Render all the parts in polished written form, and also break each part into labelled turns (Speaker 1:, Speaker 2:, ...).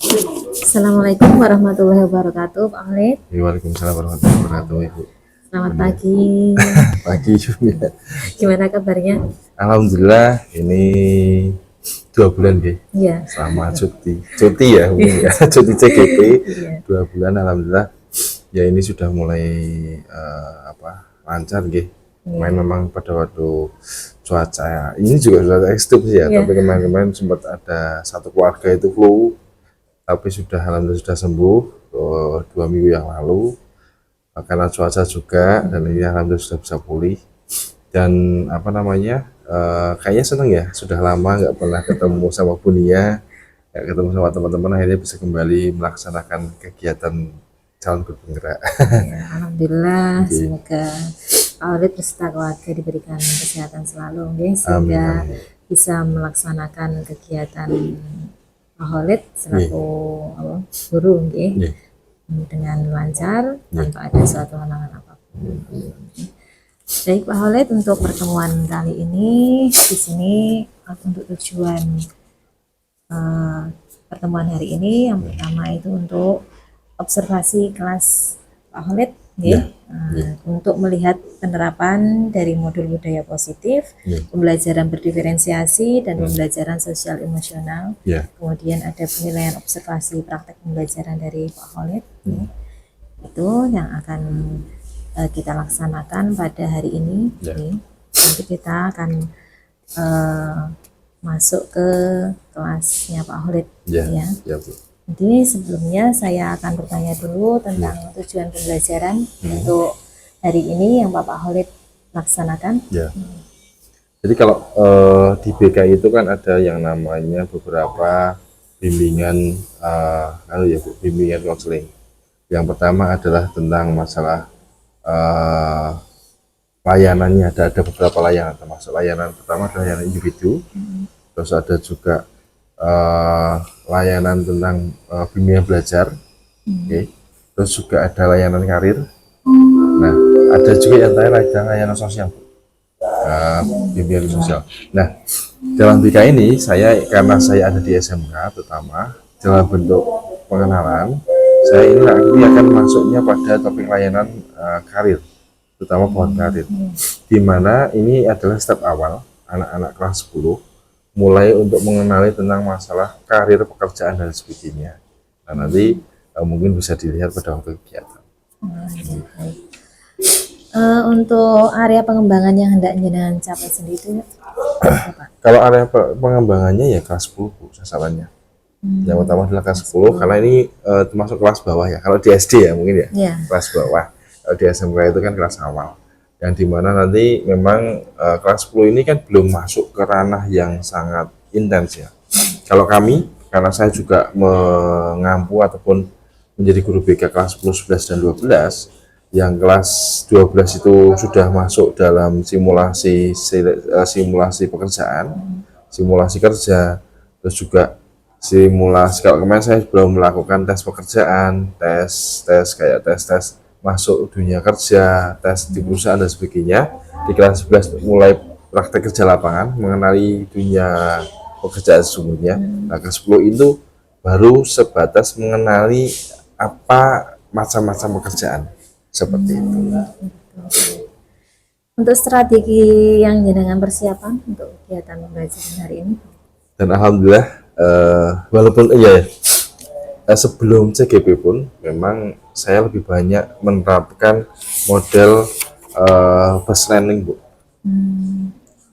Speaker 1: Assalamualaikum warahmatullahi wabarakatuh, Pak Khalid.
Speaker 2: Waalaikumsalam warahmatullahi wabarakatuh, Ibu.
Speaker 1: Selamat pagi.
Speaker 2: Pagi juga.
Speaker 1: Gimana kabarnya?
Speaker 2: Alhamdulillah, ini 2 bulan deh.
Speaker 1: Iya.
Speaker 2: Sama cuti ya mungkin ya, cuti CGP
Speaker 1: Iya.
Speaker 2: 2 bulan. Alhamdulillah, ya ini sudah mulai lancar deh. Main memang pada waktu cuaca ini juga sudah ekstrim sih ya, tapi kemarin sempat ada satu keluarga itu flu, tapi alhamdulillah sudah sembuh 2 minggu yang lalu karena cuaca juga, dan ini alhamdulillah sudah bisa pulih. Dan kayaknya seneng ya, sudah lama nggak pernah ketemu sama Bunia, nggak ketemu sama teman-teman, akhirnya bisa kembali melaksanakan kegiatan calon berpenggerak.
Speaker 1: Ya, alhamdulillah, semoga Pak Khalid beserta keluarga diberikan kesehatan selalu, sehingga bisa melaksanakan kegiatan Pak Khalid selaku guru, dengan lancar tanpa ada suatu halangan apapun. Baik Pak Khalid, untuk pertemuan kali ini di sini untuk tujuan pertemuan hari ini yang pertama itu untuk observasi kelas Pak Khalid, untuk melihat penerapan dari modul budaya positif, pembelajaran berdiferensiasi dan pembelajaran sosial emosional. Kemudian ada penilaian observasi praktek pembelajaran dari Pak Khalid. Itu yang akan kita laksanakan pada hari ini. Nanti kita akan masuk ke kelasnya Pak Khalid. Jadi sebelumnya saya akan bertanya dulu tentang tujuan pembelajaran untuk hari ini yang Bapak Khalid laksanakan.
Speaker 2: Jadi kalau di BK itu kan ada yang namanya beberapa bimbingan bimbingan konseling. Yang pertama adalah tentang masalah layanannya, ada beberapa layanan, termasuk layanan pertama adalah layanan individu, terus ada juga layanan tentang bimbingan belajar, terus juga ada layanan karir. Nah, ada juga yang terakhir layanan sosial, bimbingan sosial. Nah, dalam BK ini karena saya ada di SMK terutama dalam bentuk pengenalan, saya ini akan masuknya pada topik layanan karir, terutama pohon karir, di mana ini adalah step awal anak-anak kelas 10 mulai untuk mengenali tentang masalah karir, pekerjaan dan sebagainya. Nah, nanti mungkin bisa dilihat pada waktu kegiatan.
Speaker 1: Untuk area pengembangan yang hendak jenengan capai sendiri,
Speaker 2: kalau area pengembangannya ya kelas 10 sasarannya. Yang utama adalah kelas 10 karena ini termasuk kelas bawah ya. Kalau di SD ya mungkin ya, kelas bawah. Kalau di SMK itu kan kelas awal, yang dimana nanti memang kelas 10 ini kan belum masuk ke ranah yang sangat intens ya. Kalau kami, karena saya juga mengampu ataupun menjadi guru BK kelas 10, 11, dan 12, yang kelas 12 itu sudah masuk dalam simulasi pekerjaan, simulasi kerja, terus juga simulasi. Kalau kemarin saya belum melakukan tes pekerjaan, tes masuk dunia kerja, tes di perusahaan dan sebagainya. Di kelas 11 mulai praktek kerja lapangan, mengenali dunia pekerjaan sesungguhnya. Nah, kelas 10 itu baru sebatas mengenali apa macam-macam pekerjaan seperti itu.
Speaker 1: Untuk strategi yang jenengan persiapan untuk kegiatan pembelajaran hari ini?
Speaker 2: Dan alhamdulillah, walaupun sebelum CGP pun memang saya lebih banyak menerapkan model bus learning, Bu.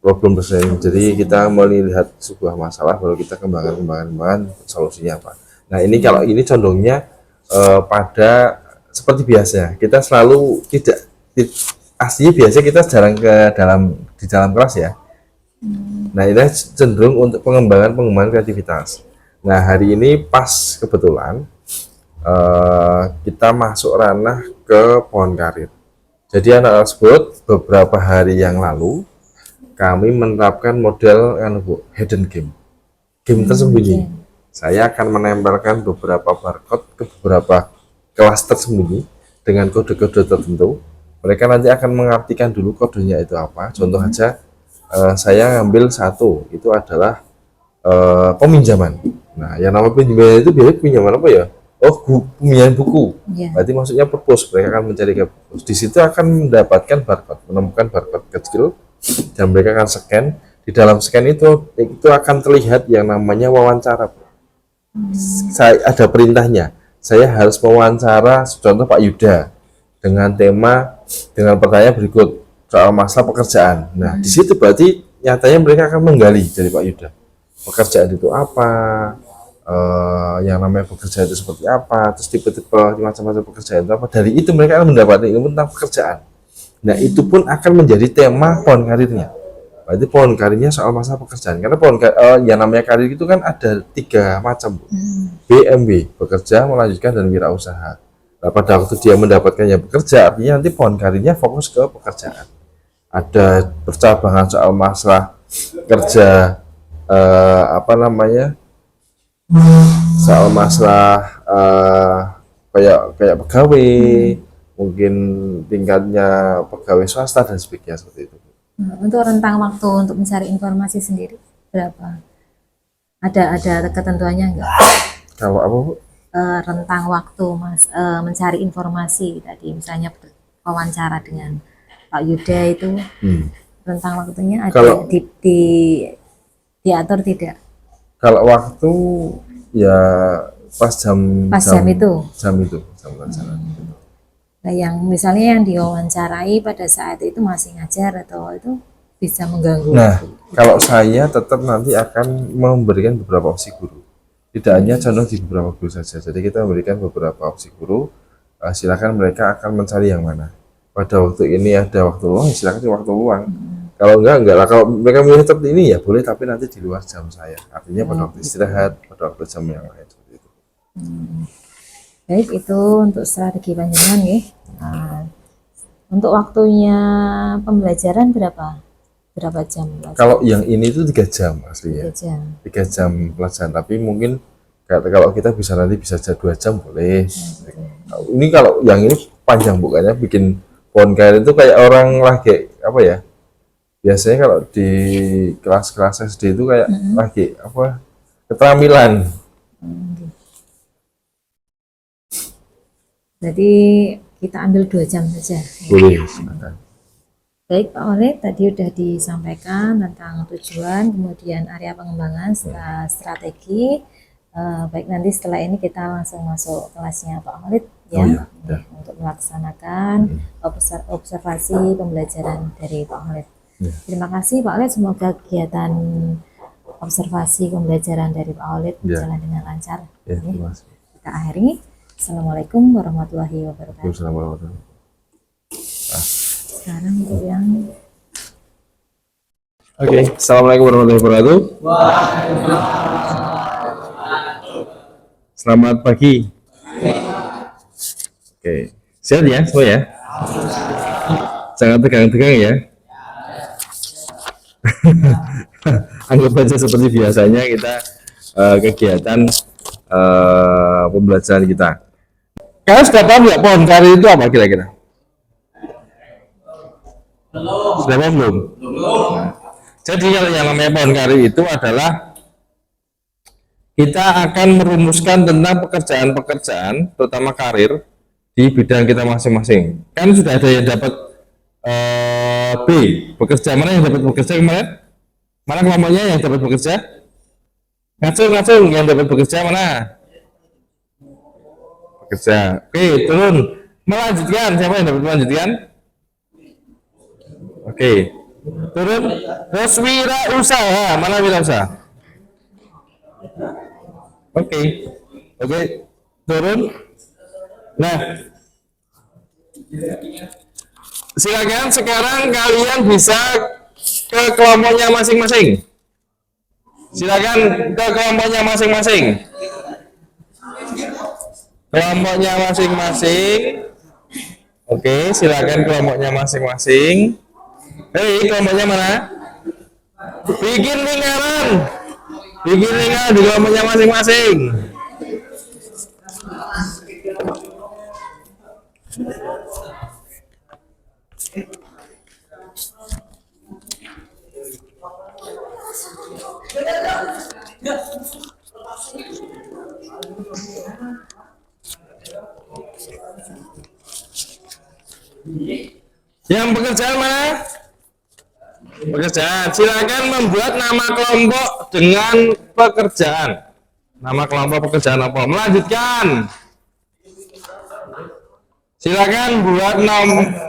Speaker 2: Problem bus learning. Jadi kita melihat sebuah masalah, baru kita kembangkan solusinya apa. Nah, ini kalau ini condongnya pada seperti biasa. Kita selalu aslinya biasa kita jarang di dalam kelas ya. Nah, ini cenderung untuk pengembangan kreativitas. Nah, hari ini pas kebetulan kita masuk ranah ke pohon karir. Jadi anak tersebut beberapa hari yang lalu kami menerapkan model hidden game tersembunyi. Saya akan menempelkan beberapa barcode ke beberapa kelas tersembunyi dengan kode-kode tertentu. Mereka nanti akan mengartikan dulu kodenya itu apa. Contoh aja, saya ngambil satu, itu adalah peminjaman. Nah, yang nama pinjaman itu biasanya pinjaman apa ya? Oh, pinjaman buku.
Speaker 1: Ya.
Speaker 2: Berarti maksudnya purpose. Mereka akan mencari ke purpose. Di situ akan mendapatkan barcode, menemukan barcode kecil, dan mereka akan scan. Di dalam scan itu akan terlihat yang namanya wawancara. Saya ada perintahnya. Saya harus mewawancara, contoh Pak Yuda, dengan pertanyaan berikut soal masalah pekerjaan. Nah, di situ berarti nyatanya mereka akan menggali dari Pak Yuda. Pekerjaan itu apa? Yang namanya pekerjaan itu seperti apa? Terus tipe-tipe macam-macam pekerjaan itu apa? Dari itu mereka akan mendapatkan ilmu tentang pekerjaan. Nah, itu pun akan menjadi tema pohon karirnya. Berarti pohon karirnya soal masalah pekerjaan. Karena yang namanya karir itu kan ada 3 macam, Bu. BMW, bekerja, melanjutkan, dan wirausaha. Nah, pada waktu dia mendapatkannya bekerja, artinya nanti pohon karirnya fokus ke pekerjaan. Ada percabangan soal masalah kerja, soal masalah kayak pegawai, mungkin tingkatnya pegawai swasta dan sebagainya seperti itu.
Speaker 1: Untuk rentang waktu untuk mencari informasi sendiri berapa? Ada ketentuannya enggak?
Speaker 2: Kalau apa, Bu?
Speaker 1: Rentang waktu mencari informasi tadi, misalnya wawancara dengan Pak Yuda itu, rentang waktunya ada
Speaker 2: Kalau-
Speaker 1: diatur tidak?
Speaker 2: Kalau waktu ya pas jam
Speaker 1: itu.
Speaker 2: Jam pelajaran.
Speaker 1: Nah, yang misalnya yang diwawancarai pada saat itu masih ngajar atau itu bisa mengganggu.
Speaker 2: Nah, kalau saya tetap nanti akan memberikan beberapa opsi guru. Tidak hanya condong di beberapa guru saja. Jadi kita memberikan beberapa opsi guru. Silakan mereka akan mencari yang mana. Pada waktu ini ada waktu luang, silakan di waktu luang. Kalau enggak lah. Kalau mereka milih seperti ini ya boleh, tapi nanti di luar jam saya. Artinya pada waktu istirahat, pada waktu jam yang lain seperti itu.
Speaker 1: Baik, itu untuk strategi panjenengan ya. Nah, untuk waktunya pembelajaran berapa jam pelajaran?
Speaker 2: Kalau yang ini itu 3 jam aslinya.
Speaker 1: 3 jam.
Speaker 2: 3 jam pelajaran, tapi mungkin kalau kita bisa nanti bisa 2 jam boleh. Ini kalau yang ini panjang, bukannya bikin pohon karir itu kayak orang lagi apa ya? Biasanya kalau di kelas-kelas SD itu kayak lagi apa? Keterampilan.
Speaker 1: Jadi kita ambil 2 jam saja.
Speaker 2: Boleh, silakan.
Speaker 1: Baik Pak Oleh, tadi sudah disampaikan tentang tujuan, kemudian area pengembangan, strategi. Baik, nanti setelah ini kita langsung masuk kelasnya Pak Oleh ya,
Speaker 2: Oh, ya.
Speaker 1: untuk melaksanakan observasi pembelajaran dari Pak Oleh.
Speaker 2: Ya.
Speaker 1: Terima kasih Pak Oleh, semoga kegiatan observasi pembelajaran dari Pak Oleh berjalan dengan lancar.
Speaker 2: Ya, terima kasih.
Speaker 1: Kita akhiri. Assalamualaikum warahmatullahi wabarakatuh.
Speaker 2: Assalamualaikum.
Speaker 1: Sekarang untuk yang
Speaker 2: Oke, assalamualaikum warahmatullahi wabarakatuh. Selamat pagi. Oke, sehat ya semua ya? Jangan tegang-tegang ya. Anggap aja seperti biasanya kita kegiatan pembelajaran kita. Kalian sudah paham nggak pohon karir itu apa kira-kira? Sudah paham belum? Jadi kalau yang namanya pohon karir itu adalah kita akan merumuskan tentang pekerjaan-pekerjaan, terutama karir di bidang kita masing-masing. Kan sudah ada yang dapat B, bekerja. Mana yang dapat bekerja kemarin? Mana kelompoknya yang dapat bekerja? Ngacung yang dapat bekerja mana? Bekerja. Oke, turun. Melanjutkan. Siapa yang dapat melanjutkan? Oke. Turun. Terus wirausaha. Mana wirausaha? Oke. Turun. Nah, silakan sekarang kalian bisa ke kelompoknya masing-masing. Silakan ke kelompoknya masing-masing. Kelompoknya masing-masing. Oke, silakan kelompoknya masing-masing. Hei, kelompoknya mana? Bikin lingkaran. Bikin lingkaran di kelompoknya masing-masing.
Speaker 3: Yang pekerjaan mana? Pekerjaan. Silakan membuat nama kelompok dengan pekerjaan. Nama kelompok pekerjaan apa? Melanjutkan. Silakan buat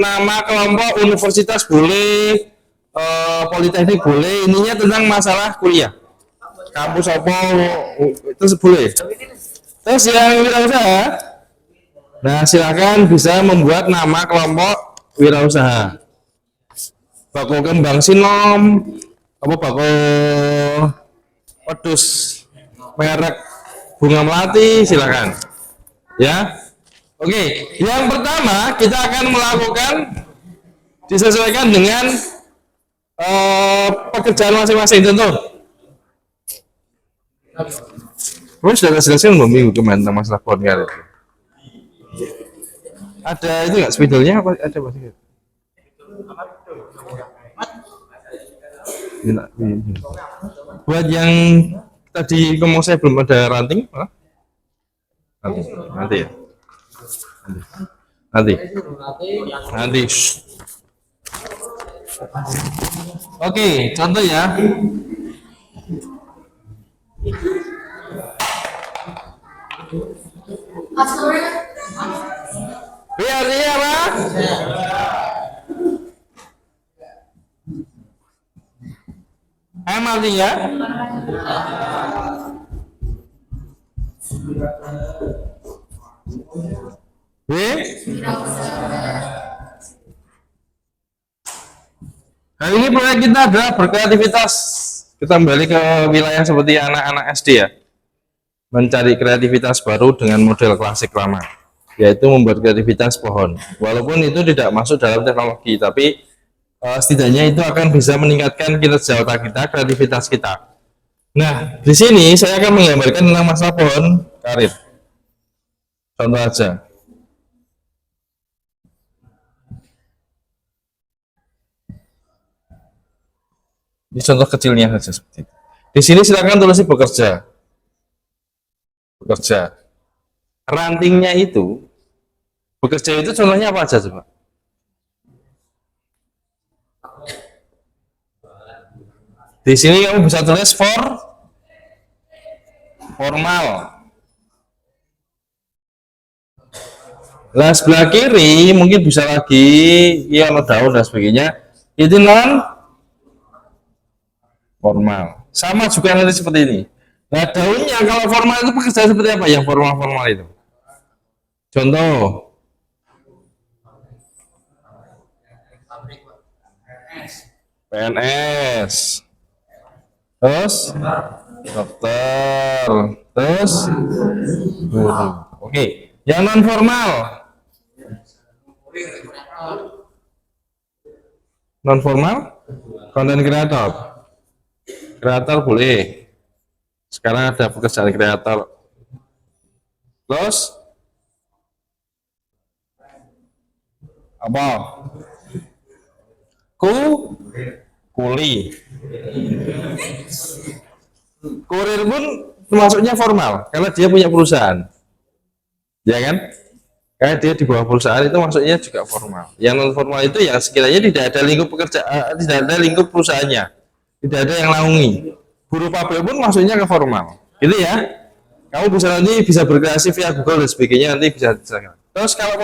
Speaker 3: nama kelompok universitas boleh, politeknik boleh. Ininya tentang masalah kuliah. Kampus apa itu boleh. Terus yang wirausaha, nah silakan bisa membuat nama kelompok wirausaha. Bako kembang sinom, apa bako wedhus merek bunga melati, silakan. Ya. Oke, yang pertama kita akan melakukan disesuaikan dengan pekerjaan masing-masing tentu. Terus sudah selesai belum minggu kemarin tentang masalah podcast itu? Ada itu nggak spidolnya apa ada masih? Buat yang tadi ngomong saya belum ada ranting, nanti ya. Nanti. Oke, contoh ya. Artinya apa? M artinya? B? Hari ini proyek kita adalah berkreativitas. Kita kembali ke wilayah seperti anak-anak SD ya. Mencari kreativitas baru dengan model klasik lama, yaitu membuat kreativitas pohon. Walaupun itu tidak masuk dalam teknologi, tapi setidaknya itu akan bisa meningkatkan kinerja otak kita, kreativitas kita. Nah, di sini saya akan menggambarkan tentang masalah pohon karir. Contoh aja. Ini contoh kecilnya saja seperti itu. Di sini silakan tulis bekerja. Bekerja. Rantingnya itu, bekerja itu contohnya apa aja coba? Di sini kamu bisa tulis formal. Nah, sebelah kiri mungkin bisa lagi ya daun dan sebagainya. Itu non formal. Sama juga nanti seperti ini. Nah, daunnya kalau formal itu pekerjaan seperti apa yang formal-formal itu? Contoh. PNS. Terus dokter. Terus guru. Oke, yang non formal. Non formal? Konten kreator. Kreator boleh. Sekarang ada pekerjaan kreator. Terus apa? Kuli. Kurir pun termasuknya formal karena dia punya perusahaan. Ya kan? Karena dia di bawah perusahaan itu maksudnya juga formal. Yang non formal itu yang sekiranya tidak ada lingkup pekerjaan, tidak ada lingkup perusahaannya. Tidak ada yang naungi. Buruh pabrik pun masuknya ke formal. Gitu ya. Kamu bisa nanti bisa berkreasi via Google dan sebagainya, nanti bisa terus kalau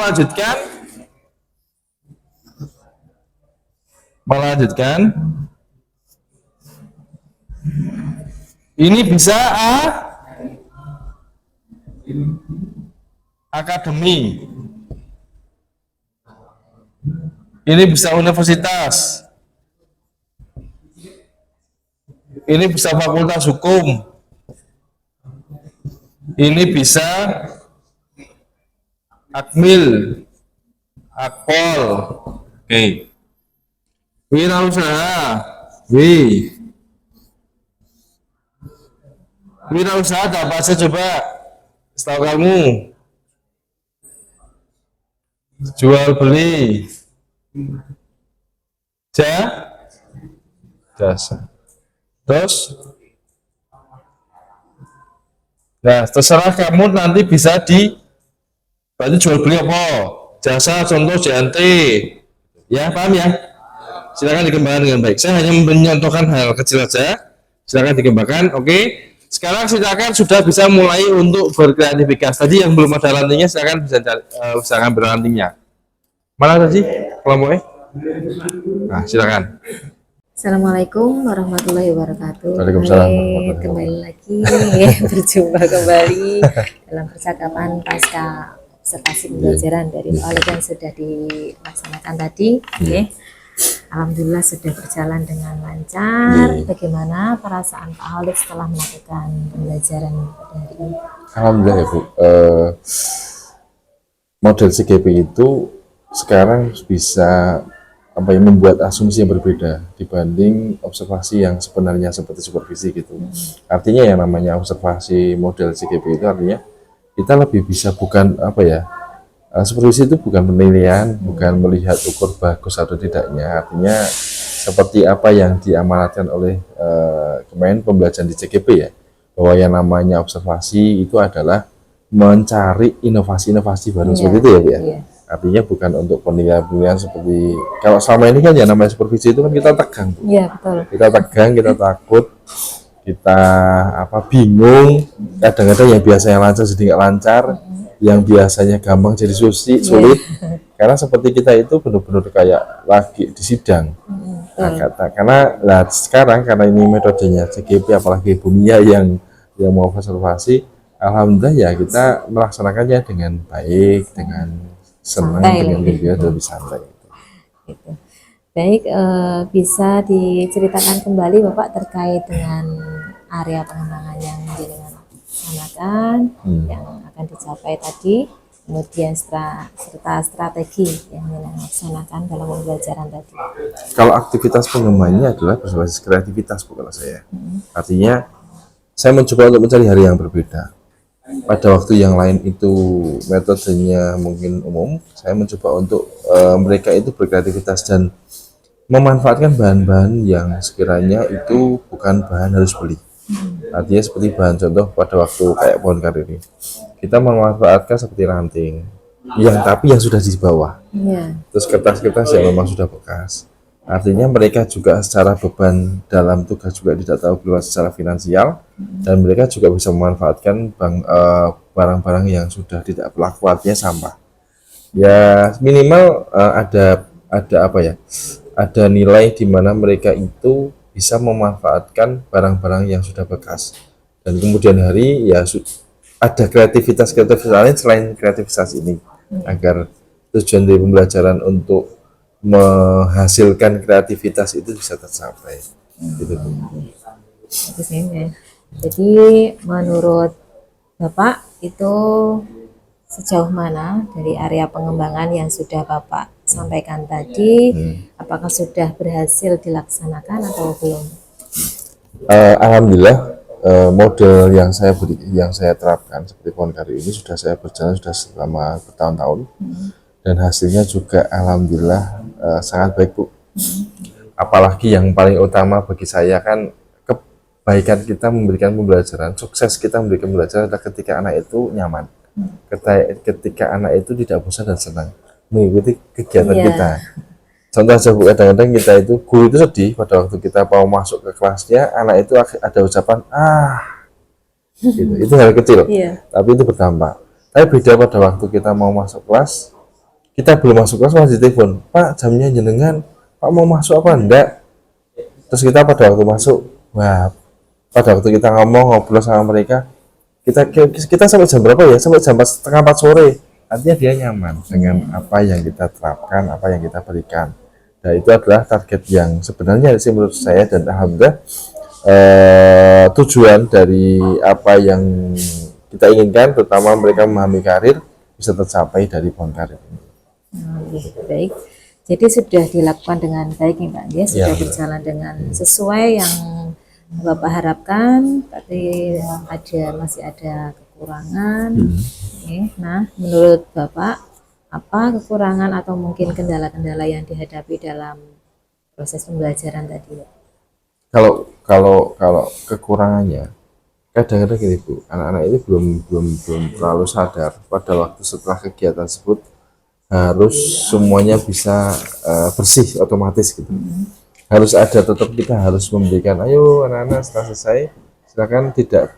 Speaker 3: melanjutkan ini bisa akademi, ini bisa universitas, ini bisa fakultas hukum, ini bisa akmil, akpol. Oke. Wirausaha, wirausaha apa aja coba? Setahu kamu? Jual beli, jasa. Terus Nah, terserah kamu nanti bisa berarti jual beli apa? Jasa, contoh JNT. Ya, paham ya? Silakan dikembangkan dengan baik. Saya hanya mencontohkan hal kecil saja. Silakan dikembangkan. Oke. Sekarang silakan sudah bisa mulai untuk berkreativitas. Tadi yang belum ada rantingnya silakan bisa silakan berrantingnya. Mana tadi kelompoknya? Nah, silakan.
Speaker 1: Assalamualaikum warahmatullahi wabarakatuh.
Speaker 2: Waalaikumsalam
Speaker 1: Hai,
Speaker 2: warahmatullahi
Speaker 1: kembali lagi berjumpa kembali dalam percakapan pasca observasi pembelajaran dari Pak Alif yang sudah dilaksanakan tadi. Alhamdulillah sudah berjalan dengan lancar. Bagaimana perasaan Pak Alif setelah melakukan pembelajaran pada hari ini?
Speaker 2: Alhamdulillah ya Bu. Model CGP itu sekarang bisa membuat asumsi yang berbeda dibanding observasi yang sebenarnya seperti supervisi gitu. Artinya yang namanya observasi model CGP itu artinya kita lebih bisa bukan supervisi itu bukan penilaian, bukan melihat ukur bagus atau tidaknya. Artinya seperti apa yang diamanatkan oleh Kemen pembelajaran di CGP ya, bahwa yang namanya observasi itu adalah mencari inovasi-inovasi baru seperti itu ya Bu ya. Artinya bukan untuk penilaian-penilaian seperti kalau selama ini kan ya namanya supervisi itu kan kita tegang Bu.
Speaker 1: Iya, betul.
Speaker 2: Kita tegang, kita takut, kita bingung, kadang-kadang yang biasanya lancar jadi nggak lancar, yang biasanya gampang jadi sulit, karena seperti kita itu benar-benar kayak lagi di sidang. Karena sekarang karena ini metodenya CGP apalagi Bunia yang mau observasi, alhamdulillah ya kita melaksanakannya dengan baik, dengan senang, dengan lebih santai.
Speaker 1: Gitu. Baik, bisa diceritakan kembali Bapak terkait dengan area pengembangan yang jenengan laksanakan, yang akan dicapai tadi, kemudian serta strategi yang jenengan laksanakan dalam pembelajaran tadi.
Speaker 2: Kalau aktivitas pengembangannya adalah berbasis kreativitas bukan saya. Artinya saya mencoba untuk mencari hal yang berbeda. Pada waktu yang lain itu metodenya mungkin umum, saya mencoba untuk mereka itu berkreativitas dan memanfaatkan bahan-bahan yang sekiranya itu bukan bahan harus beli. Artinya seperti bahan contoh pada waktu kayak pohon karir ini, kita memanfaatkan seperti ranting yang sudah di bawah, terus kertas-kertas yang memang sudah bekas. Artinya mereka juga secara beban dalam tugas juga tidak tahu keluar secara finansial, dan mereka juga bisa memanfaatkan barang-barang yang sudah tidak berlaku, artinya sampah. Ya minimal ada nilai di mana mereka itu bisa memanfaatkan barang-barang yang sudah bekas, dan kemudian hari ya ada kreativitas lain selain kreativitas ini, agar tujuan dari pembelajaran untuk menghasilkan kreativitas itu bisa tercapai. Gitu.
Speaker 1: Jadi menurut Bapak itu sejauh mana dari area pengembangan yang sudah Bapak sampaikan tadi, apakah sudah berhasil dilaksanakan atau belum?
Speaker 2: Alhamdulillah model yang saya terapkan seperti pohon karir ini sudah saya berjalan sudah selama bertahun-tahun, dan hasilnya juga alhamdulillah sangat baik Bu. Apalagi yang paling utama bagi saya kan kebaikan kita memberikan pembelajaran, sukses kita memberikan pembelajaran adalah ketika anak itu nyaman, ketika anak itu tidak bosan dan senang mengikuti kegiatan kita. Contoh aja Bu, kadang-kadang kita itu guru itu sedih pada waktu kita mau masuk ke kelasnya, anak itu ada ucapan gitu. Itu hal kecil, tapi itu berdampak. Tapi beda pada waktu kita mau masuk kelas, kita belum masuk kelas masih telepon, Pak jamnya jenengan, Pak mau masuk apa enggak? Terus kita pada waktu masuk, pada waktu kita ngobrol sama mereka, kita sampai jam berapa ya? Sampai jam 3:30 sore. Artinya dia nyaman dengan apa yang kita terapkan, apa yang kita berikan. Nah itu adalah target yang sebenarnya sih menurut saya, dan alhamdulillah tujuan dari apa yang kita inginkan, terutama mereka memahami karir, bisa tercapai dari pohon karir ini.
Speaker 1: Baik, jadi sudah dilakukan dengan baik nih Pak, ya sudah berjalan dengan sesuai yang Bapak harapkan, tapi masih ada kekurangan. Nah, menurut Bapak apa kekurangan atau mungkin kendala-kendala yang dihadapi dalam proses pembelajaran tadi?
Speaker 2: Kalau kekurangannya, kadang-kadang gini Bu, anak-anak ini belum terlalu sadar pada waktu setelah kegiatan tersebut harus semuanya bisa bersih otomatis gitu. Harus ada, tetap kita harus memberikan, ayo anak-anak setelah selesai silakan tidak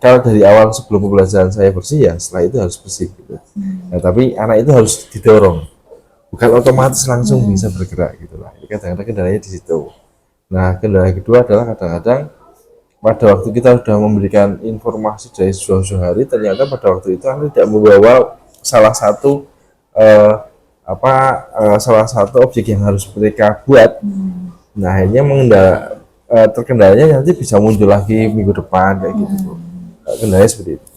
Speaker 2: kalau dari awal sebelum pembelajaran saya bersih ya setelah itu harus bersih gitu. Nah, tapi anak itu harus didorong, bukan otomatis langsung bisa bergerak gitu lah. Ini kadang-kadang kendalanya di situ. Nah, kendala kedua adalah kadang-kadang pada waktu kita sudah memberikan informasi dari jauh-jauh hari, ternyata pada waktu itu anak tidak membawa salah satu salah satu objek yang harus mereka buat. Nah, akhirnya terkendalanya nanti bisa muncul lagi minggu depan kayak gitu. Kendalanya seperti itu.